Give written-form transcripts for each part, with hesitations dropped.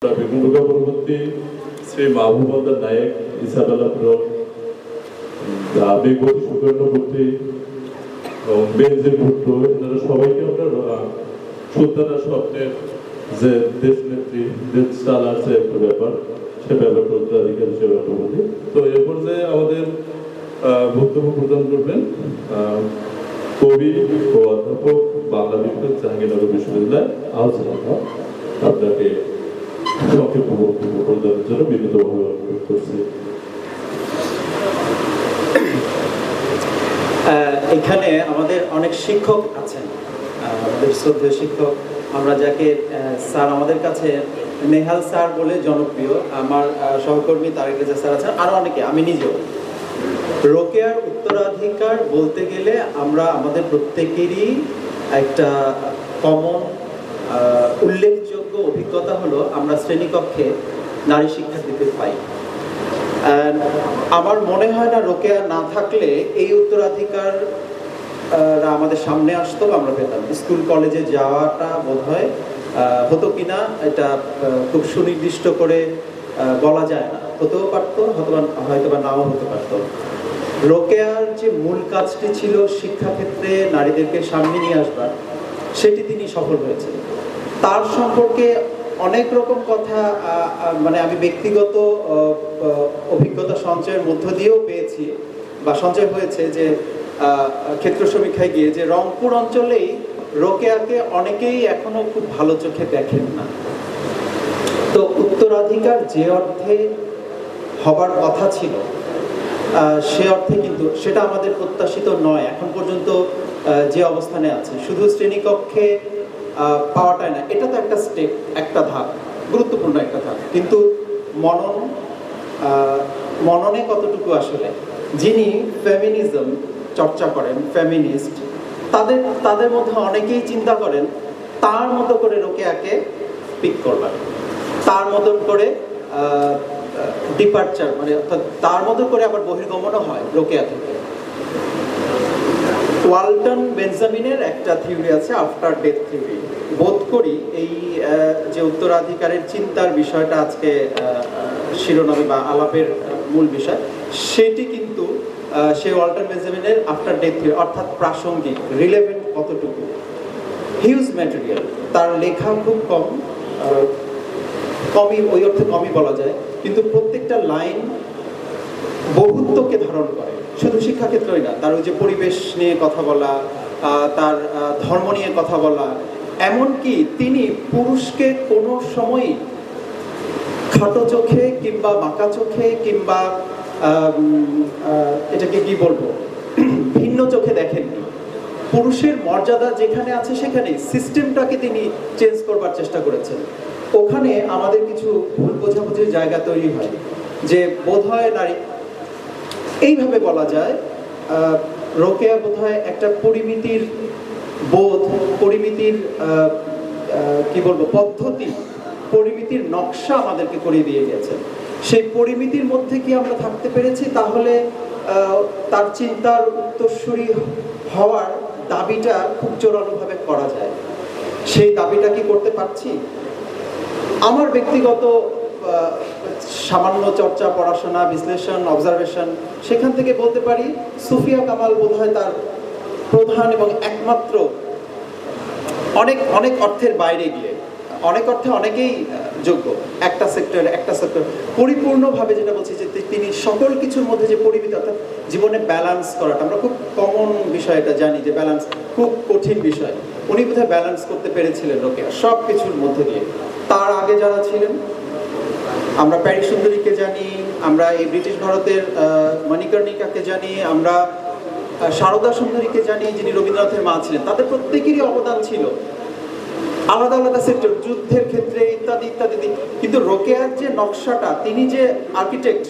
বেগুনডুগা পরবর্তী শ্রী মাহবুব নায়ক ইসাবেলা প্রক বেগম সুকর্ণবর্তী এবং বেনজির ভুট্টো এনারা সবাইকে আমরা সুলতানা স্বপ্নের যে দেশ নেত্রী দেশ চালার যে একটা ব্যাপার সে ব্যাপারটা উত্তরাধিকার হিসেবে একটা বলি। তো এ পর্যায়ে আমাদের বক্তব্য প্রদান করবেন কবি ও অধ্যাপক বাংলা বিভাগ জাহাঙ্গীরনগর বিশ্ববিদ্যালয় আলোচনা। আপনাকে সংক্ষিপ্ত বক্তব্য প্রদানের জন্য বিনীতভাবে অনুরোধ করছি। এখানে আমাদের অনেক শিক্ষক আছেন, আমাদের শ্রদ্ধেয় শিক্ষক, আমরা যাকে স্যার আমাদের কাছে নেহাল স্যার বলে জনপ্রিয়, আমার সহকর্মী তারেক রেজা স্যার আছেন, আরো অনেকে, আমি নিজেও। রোকেয়ার উত্তরাধিকার বলতে গেলে আমরা আমাদের প্রত্যেকেরই একটা কমন উল্লেখযোগ্য অভিজ্ঞতা হলো আমরা শ্রেণীকক্ষে নারী শিক্ষার্থীদের পাই। আমার মনে হয় না রোকেয়া না থাকলে এই উত্তরাধিকার আমাদের সামনে আসতো, আমরা পেতাম। স্কুল কলেজে যাওয়াটা বোধহয় হতো কিনা এটা খুব সুনির্দিষ্ট করে বলা যায় না, হতেও পারতো, হয়তো বা নাও হতে পারতো। রোকেয়ার যে মূল কাজটি ছিল শিক্ষাক্ষেত্রে নারীদেরকে সামনে নিয়ে আসবার, সেটি তিনি সফল হয়েছেন। তার সম্পর্কে অনেক রকম কথা মানে আমি ব্যক্তিগত অভিজ্ঞতা সঞ্চয়ের মধ্য দিয়েও পেয়েছি বা সঞ্চয় হয়েছে যে ক্ষেত্র সমীক্ষায় গিয়ে যে রংপুর অঞ্চলেই রোকেয়াকে অনেকেই এখনো খুব ভালো চোখে দেখেন না। তো উত্তরাধিকার যে অর্থে হবার কথা ছিল সে অর্থে কিন্তু সেটা আমাদের প্রত্যাশিত নয় এখন পর্যন্ত যে অবস্থানে আছে। শুধু শ্রেণীকক্ষে পাওয়াটাই না, এটা তো একটা স্টেপ, একটা ধাপ, গুরুত্বপূর্ণ একটা ধাপ, কিন্তু মননে কতটুকু আসলে যিনি ফেমিনিজম চর্চা করেন, ফেমিনিস্ট, তাদের মধ্যে অনেকেই চিন্তা করেন তার মতো করে রোকেয়াকে পিক করবার, তার মতন করে ডিপার্চার, মানে অর্থাৎ তার মতো করে আবার বহির্গমনও হয় রোকেয়া থেকে। ওয়ালটন বেঞ্জামিনের একটা থিওরি আছে, আফটার ডেথ থিওরি। বোধ করি এই যে উত্তরাধিকারের চিন্তার বিষয়টা আজকে শিরোনামে বা আলাপের মূল বিষয়, সেটি কিন্তু সেই ওয়ালটন বেঞ্জামিনের আফটার ডেথ থিওরি, অর্থাৎ প্রাসঙ্গিক, রিলেভেন্ট কতটুকু, হিউজ ম্যাটেরিয়াল। তার লেখা খুব কমই, ওই অর্থে কমই বলা যায়, কিন্তু প্রত্যেকটা লাইন বহুত্বকে ধারণ করে। শুধু শিক্ষাক্ষেত্রই না, তার ওই যে পরিবেশ নিয়ে কথা বলা, তার ধর্ম নিয়ে কথা বলা, এমনকি তিনি পুরুষকে কোনো সময়ই খাটো চোখে কিংবা বাঁকা চোখে কিংবা এটাকে কি বলবো, ভিন্ন চোখে দেখেননি। পুরুষের মর্যাদা যেখানে আছে সেখানে সিস্টেমটাকে তিনি চেঞ্জ করবার চেষ্টা করেছেন। ওখানে আমাদের কিছু ভুল বোঝাবুঝির জায়গা তৈরি হয় যে বোধহয় নারী, এইভাবে বলা যায় রোকেয়া বোধহয় একটা পরিমিতির বোধ, পরিমিতির কি বলবো পদ্ধতি, পরিমিতির নকশা আমাদেরকে করে দিয়ে গেছেন। সেই পরিমিতির মধ্যে কি আমরা থাকতে পেরেছি, তাহলে তার চিন্তার উত্তরসূরি হওয়ার দাবিটা খুব জোরালোভাবে করা যায়। সেই দাবিটা কি করতে পারছি? আমার ব্যক্তিগত সামান্য চর্চা, পড়াশোনা, বিশ্লেষণ, অবজারভেশন, সেখান থেকে বলতে পারি সুফিয়া কামাল বোধহয় তার প্রধান এবং একমাত্র, অনেক অর্থের বাইরে গিয়ে, অনেক অর্থে অনেকেই যোগ্য, একটা সেক্টর পরিপূর্ণভাবে, যেটা বলছি যে তিনি সকল কিছুর মধ্যে যে পরিমিতি, অর্থাৎ জীবনে ব্যালেন্স করাটা, আমরা খুব কমন বিষয় এটা জানি যে ব্যালেন্স খুব কঠিন বিষয়, উনি বোধহয় ব্যালেন্স করতে পেরেছিলেন রোকেয়া সব কিছুর মধ্যে দিয়ে। তার আগে যারা ছিলেন, আমরা প্যারি সুন্দরীকে জানি, আমরা এই ব্রিটিশ ভারতের মণিকর্ণিকাকে জানি, আমরা সারদা সুন্দরীকে জানি যিনি রবীন্দ্রনাথের মা ছিলেন, তাদের প্রত্যেকেরই অবদান ছিল আলাদা আলাদা সেক্টর, যুদ্ধের ক্ষেত্রে ইত্যাদি ইত্যাদি। কিন্তু রোকেয়ার যে নকশাটা, তিনি যে আর্কিটেক্ট,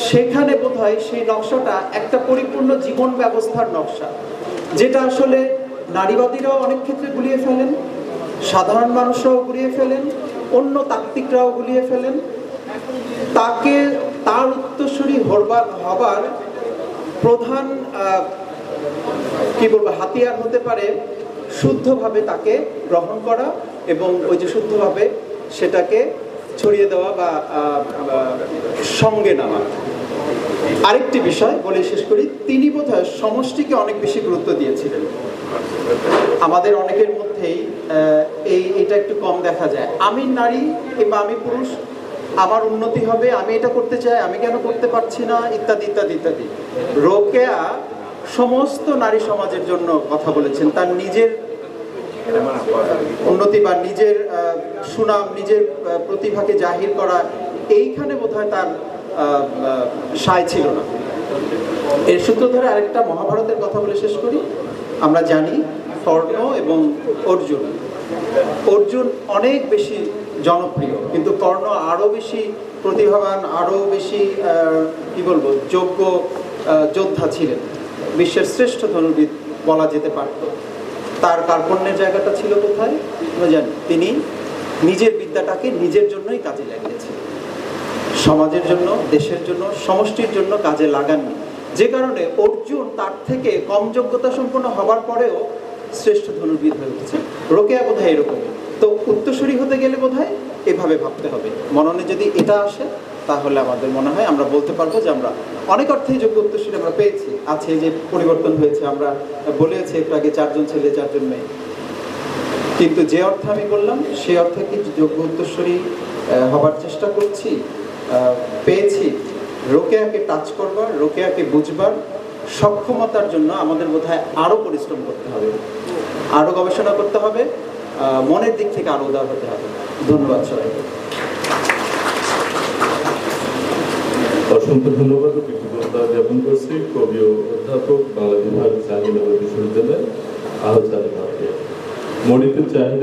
সেখানে বোধহয় সেই নকশাটা একটা পরিপূর্ণ জীবন ব্যবস্থার নকশা, যেটা আসলে নারীবাদীরাও অনেক ক্ষেত্রে গুলিয়ে ফেলেন, সাধারণ মানুষরাও গুলিয়ে ফেলেন, অন্য তাত্ত্বিকরাও গুলিয়ে ফেলেন। তাকে তার উত্তরসূরি হবার প্রধান কি বলবো হাতিয়ার হতে পারে শুদ্ধভাবে তাকে গ্রহণ করা এবং ওই যে শুদ্ধভাবে সেটাকে ছড়িয়ে দেওয়া বা সঙ্গে নেওয়া। আরেকটি বিষয় বলে শেষ করি, তিনি বোধহয় সমষ্টিকে অনেক বেশি গুরুত্ব দিয়েছিলেন। আমাদের অনেকের মধ্যেই এটা একটু কম দেখা যায়। আমি নারী কিংবা আমি পুরুষ, আমার উন্নতি হবে, আমি এটা করতে চাই, আমি কেন করতে পারছি না, ইত্যাদি ইত্যাদি ইত্যাদি। রোকেয়া সমস্ত নারী সমাজের জন্য কথা বলেছেন। তার নিজের উন্নতি বা নিজের সুনাম, নিজের প্রতিভাকে জাহির করা, এইখানে বোধহয় তার সায় ছিল না। এর সূত্র ধরে আরেকটা মহাভারতের কথা বলে শেষ করি। আমরা জানি কর্ণ এবং অর্জুন, অর্জুন অনেক বেশি জনপ্রিয়, কিন্তু কর্ণ আরো বেশি প্রতিভাবান, আরো বেশি কি বলবো যোগ্য যোদ্ধা ছিলেন। বিশ্বের শ্রেষ্ঠ ধনুর্বিদ বলা যেতে পারত। তার কার্পণ্যের জায়গাটা ছিল কোথায় আমরা জানি। তিনি নিজের বিদ্যাটাকে নিজের জন্যই কাজে লাগিয়েছেন, সমাজের জন্য, দেশের জন্য, সমষ্টির জন্য কাজে লাগাননি। যে কারণে অর্জুন তার থেকে কম যোগ্যতা সম্পন্ন হবার পরেও শ্রেষ্ঠ ধনুর্বিদ হয়ে উঠেছে। রোকেয়া বোধহয় এরকম। তো উত্তরসূরি হতে গেলে বোধহয় এভাবে ভাবতে হবে। মননে যদি এটা আসে, তাহলে আমাদের মনে হয় আমরা বলতে পারবো যে আমরা অনেক অর্থেই যোগ্য উত্তরসূরি আমরা পেয়েছি। আছে যে পরিবর্তন হয়েছে, আমরা বলেছি একটু আগে 4 জন ছেলে 4 জন মেয়ে, কিন্তু যে অর্থে আমি বললাম সেই অর্থে কি যোগ্য উত্তরসূরি হবার চেষ্টা করছি, পেয়েছি। রোকেয়াকে টাচ করবার, রোকেয়াকে বুঝবার সক্ষমতার জন্য আমাদের বোধহয় আরো পরিশ্রম করতে হবে, আরো গবেষণা করতে হবে, মনের দিক থেকে আরো উদার হতে হবে। ধন্যবাদ সবাইকে। অসংখ্য ধন্যবাদ ও কৃতজ্ঞতা জ্ঞাপন করছি কবি ও অধ্যাপক বাংলা বিভাগ জাহাঙ্গীরনগর বিশ্ববিদ্যালয় আহসান। মনিতের চাহিদা